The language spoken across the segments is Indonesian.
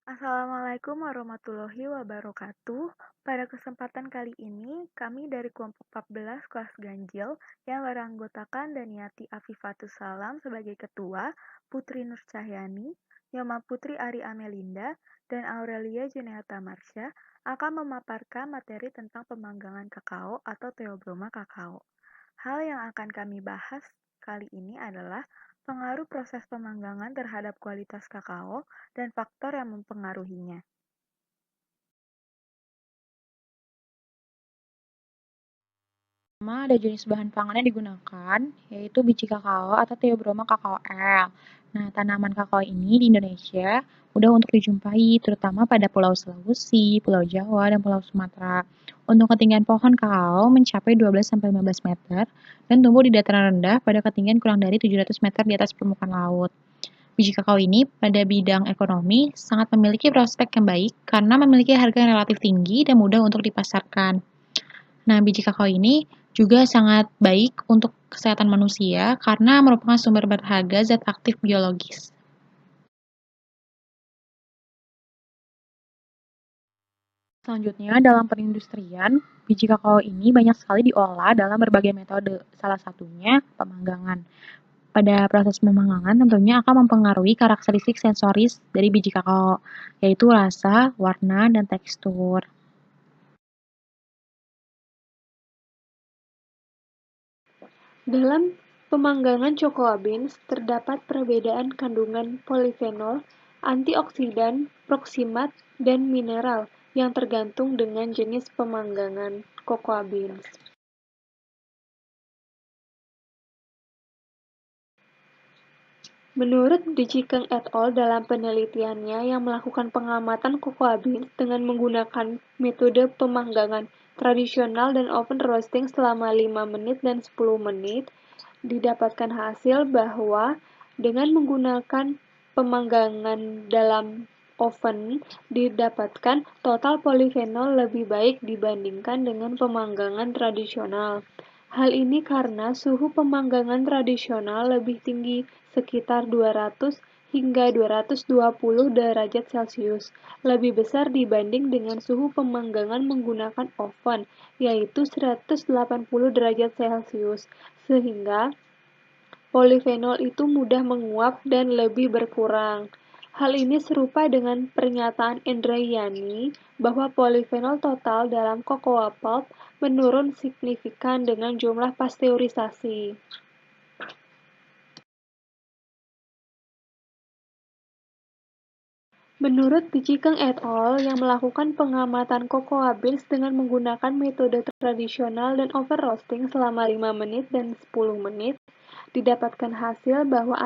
Assalamualaikum warahmatullahi wabarakatuh. Pada kesempatan kali ini, kami dari kelompok 14 kelas Ganjil yang beranggotakan Daniati Afifatus Salam sebagai ketua, Putri Nur Cahyani, Yoma Putri Ari Amelinda, dan Aurelia Juneata Marsha akan memaparkan materi tentang pemanggangan kakao atau Theobroma kakao. Hal yang akan kami bahas kali ini adalah pengaruh proses pemanggangan terhadap kualitas kakao dan faktor yang mempengaruhinya. Pertama, ada jenis bahan pangan yang digunakan, yaitu biji kakao atau Theobroma kakao L. Nah, tanaman kakao ini di Indonesia mudah untuk dijumpai, terutama pada Pulau Sulawesi, Pulau Jawa, dan Pulau Sumatera. Untuk ketinggian pohon kakao mencapai 12-15 meter dan tumbuh di dataran rendah pada ketinggian kurang dari 700 meter di atas permukaan laut. Biji kakao ini pada bidang ekonomi sangat memiliki prospek yang baik karena memiliki harga yang relatif tinggi dan mudah untuk dipasarkan. Nah, biji kakao ini juga sangat baik untuk kesehatan manusia karena merupakan sumber berharga zat aktif biologis. Selanjutnya, dalam perindustrian, biji kakao ini banyak sekali diolah dalam berbagai metode, salah satunya pemanggangan. Pada proses pemanggangan tentunya akan mempengaruhi karakteristik sensoris dari biji kakao, yaitu rasa, warna, dan tekstur. Dalam pemanggangan cocoa beans, terdapat perbedaan kandungan polifenol, antioksidan, proksimat, dan mineral yang tergantung dengan jenis pemanggangan cocoa beans. Menurut Dijikeng et al. Dalam penelitiannya yang melakukan pengamatan cocoa beans dengan menggunakan metode pemanggangan tradisional dan oven roasting selama 5 menit dan 10 menit, didapatkan hasil bahwa dengan menggunakan pemanggangan dalam oven didapatkan total polifenol lebih baik dibandingkan dengan pemanggangan tradisional. Hal ini karena suhu pemanggangan tradisional lebih tinggi, sekitar 200 hingga 220 derajat Celcius, lebih besar dibanding dengan suhu pemanggangan menggunakan oven, yaitu 180 derajat Celcius, sehingga polifenol itu mudah menguap dan lebih berkurang. Hal ini serupa dengan pernyataan Indrayani bahwa polifenol total dalam cocoa pulp menurun signifikan dengan jumlah pasteurisasi. Menurut Dijikeng et al. Yang melakukan pengamatan cocoa beans dengan menggunakan metode tradisional dan oven roasting selama 5 menit dan 10 menit, didapatkan hasil bahwa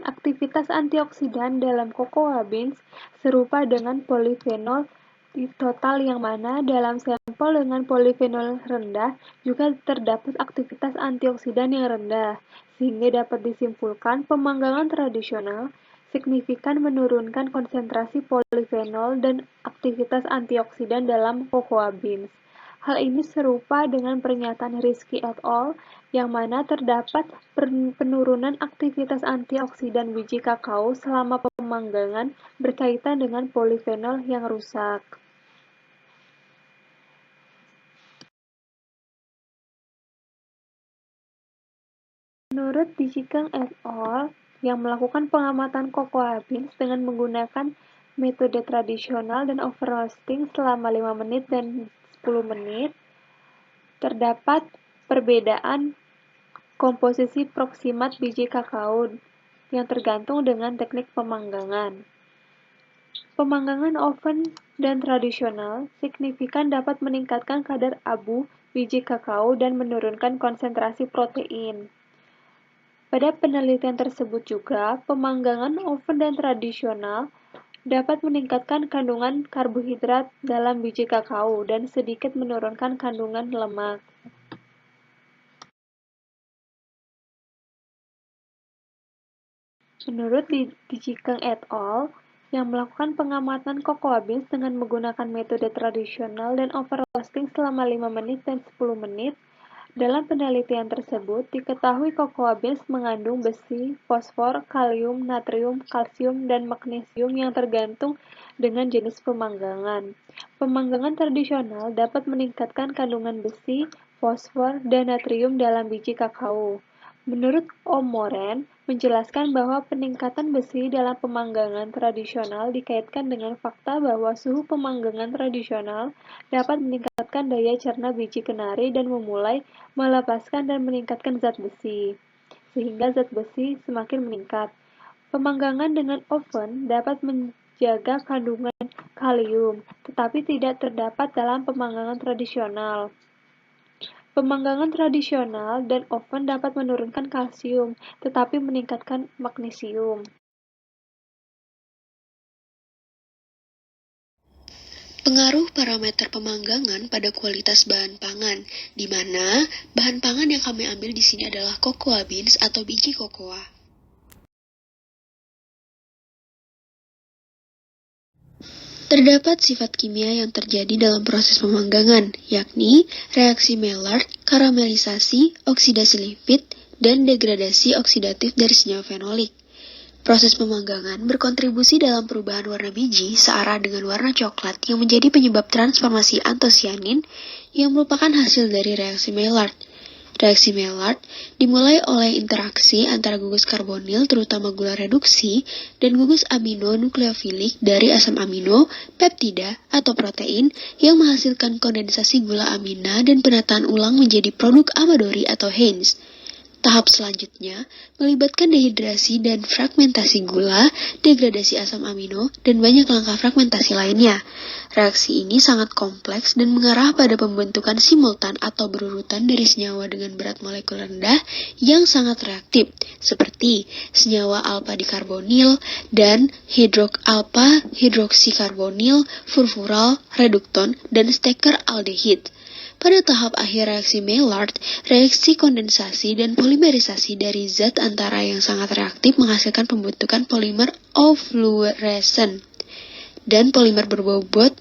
aktivitas antioksidan dalam cocoa beans serupa dengan polifenol di total yang mana dalam sampel dengan polifenol rendah juga terdapat aktivitas antioksidan yang rendah, sehingga dapat disimpulkan pemanggangan tradisional signifikan menurunkan konsentrasi polifenol dan aktivitas antioksidan dalam cocoa beans. Hal ini serupa dengan pernyataan Rizky et al. Yang mana terdapat penurunan aktivitas antioksidan biji kakao selama pemanggangan berkaitan dengan polifenol yang rusak. Menurut Dijikeng et al. Yang melakukan pengamatan cocoa beans dengan menggunakan metode tradisional dan oven roasting selama 5 menit dan 10 menit, terdapat perbedaan komposisi proksimat biji kakao yang tergantung dengan teknik pemanggangan. Pemanggangan oven dan tradisional signifikan dapat meningkatkan kadar abu biji kakao dan menurunkan konsentrasi protein. Pada penelitian tersebut juga, pemanggangan oven dan tradisional dapat meningkatkan kandungan karbohidrat dalam biji kakao dan sedikit menurunkan kandungan lemak. Menurut Dijikeng et al. Yang melakukan pengamatan cocoa beans dengan menggunakan metode tradisional dan oven roasting selama 5 menit dan 10 menit, Dalam penelitian tersebut, diketahui cocoa beans mengandung besi, fosfor, kalium, natrium, kalsium, dan magnesium yang tergantung dengan jenis pemanggangan. Pemanggangan tradisional dapat meningkatkan kandungan besi, fosfor, dan natrium dalam biji kakao. Menurut Om Moren, menjelaskan bahwa peningkatan besi dalam pemanggangan tradisional dikaitkan dengan fakta bahwa suhu pemanggangan tradisional dapat meningkatkan daya cerna biji kenari dan memulai melepaskan dan meningkatkan zat besi, sehingga zat besi semakin meningkat. Pemanggangan dengan oven dapat menjaga kandungan kalium, tetapi tidak terdapat dalam pemanggangan tradisional. Pemanggangan tradisional dan oven dapat menurunkan kalsium, tetapi meningkatkan magnesium. Pengaruh parameter pemanggangan pada kualitas bahan pangan, di mana bahan pangan yang kami ambil di sini adalah cocoa beans atau biji kokoa. Terdapat sifat kimia yang terjadi dalam proses pemanggangan, yakni reaksi Maillard, karamelisasi, oksidasi lipid, dan degradasi oksidatif dari senyawa fenolik. Proses pemanggangan berkontribusi dalam perubahan warna biji searah dengan warna coklat yang menjadi penyebab transformasi antosianin yang merupakan hasil dari reaksi Maillard. Reaksi Maillard dimulai oleh interaksi antara gugus karbonil terutama gula reduksi dan gugus amino nukleofilik dari asam amino, peptida, atau protein yang menghasilkan kondensasi gula amina dan penataan ulang menjadi produk Amadori atau Haines. Tahap selanjutnya melibatkan dehidrasi dan fragmentasi gula, degradasi asam amino, dan banyak langkah fragmentasi lainnya. Reaksi ini sangat kompleks dan mengarah pada pembentukan simultan atau berurutan dari senyawa dengan berat molekul rendah yang sangat reaktif, seperti senyawa alpha dikarbonil dan alpha hidroksikarbonil, furfural, redukton, dan steker aldehid. Pada tahap akhir reaksi Maillard, reaksi kondensasi dan polimerisasi dari zat antara yang sangat reaktif menghasilkan pembentukan polimer efflorescent dan polimer berbobot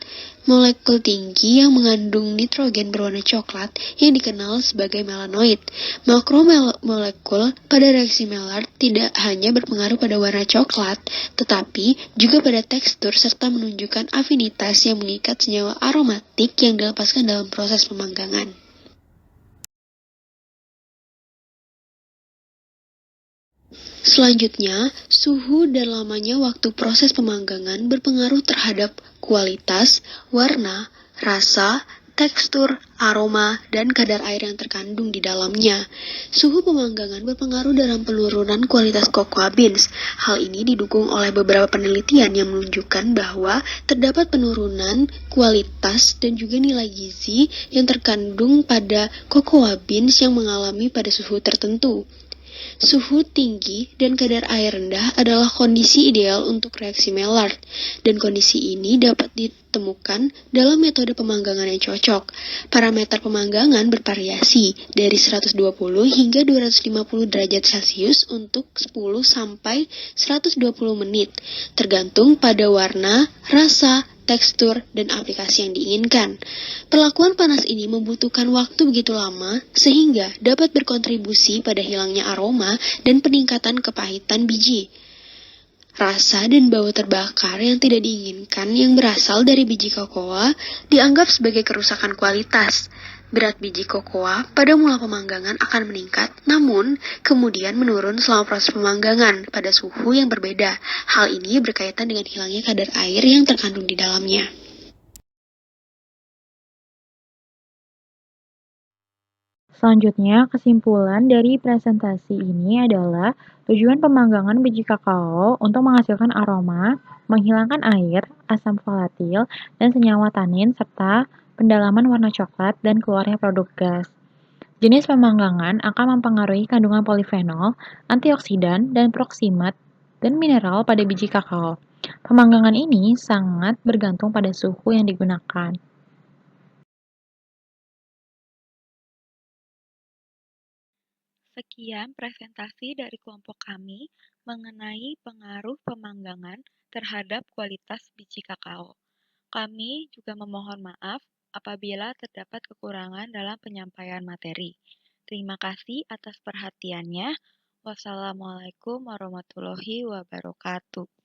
molekul tinggi yang mengandung nitrogen berwarna coklat yang dikenal sebagai melanoid. Makromolekul pada reaksi Maillard tidak hanya berpengaruh pada warna coklat, tetapi juga pada tekstur serta menunjukkan afinitas yang mengikat senyawa aromatik yang dilepaskan dalam proses pemanggangan. Selanjutnya, suhu dan lamanya waktu proses pemanggangan berpengaruh terhadap kualitas, warna, rasa, tekstur, aroma, dan kadar air yang terkandung di dalamnya. Suhu pemanggangan berpengaruh dalam penurunan kualitas cocoa beans. Hal ini didukung oleh beberapa penelitian yang menunjukkan bahwa terdapat penurunan kualitas dan juga nilai gizi yang terkandung pada cocoa beans yang mengalami pada suhu tertentu. Suhu tinggi dan kadar air rendah adalah kondisi ideal untuk reaksi Maillard, dan kondisi ini dapat ditemukan dalam metode pemanggangan yang cocok. Parameter pemanggangan bervariasi dari 120 hingga 250 derajat Celcius untuk 10 sampai 120 menit, tergantung pada warna, rasa, tekstur, dan aplikasi yang diinginkan. Perlakuan panas ini membutuhkan waktu begitu lama sehingga dapat berkontribusi pada hilangnya aroma dan peningkatan kepahitan biji. Rasa dan bau terbakar yang tidak diinginkan yang berasal dari biji kokoa dianggap sebagai kerusakan kualitas. Berat biji kokoa pada mula pemanggangan akan meningkat, namun kemudian menurun selama proses pemanggangan pada suhu yang berbeda. Hal ini berkaitan dengan hilangnya kadar air yang terkandung di dalamnya. Selanjutnya, kesimpulan dari presentasi ini adalah tujuan pemanggangan biji kakao untuk menghasilkan aroma, menghilangkan air, asam volatil, dan senyawa tanin, serta pendalaman warna coklat dan keluarnya produk gas. Jenis pemanggangan akan mempengaruhi kandungan polifenol, antioksidan, dan proksimat dan mineral pada biji kakao. Pemanggangan ini sangat bergantung pada suhu yang digunakan. Sekian presentasi dari kelompok kami mengenai pengaruh pemanggangan terhadap kualitas biji kakao. Kami juga memohon maaf apabila terdapat kekurangan dalam penyampaian materi. Terima kasih atas perhatiannya. Wassalamualaikum warahmatullahi wabarakatuh.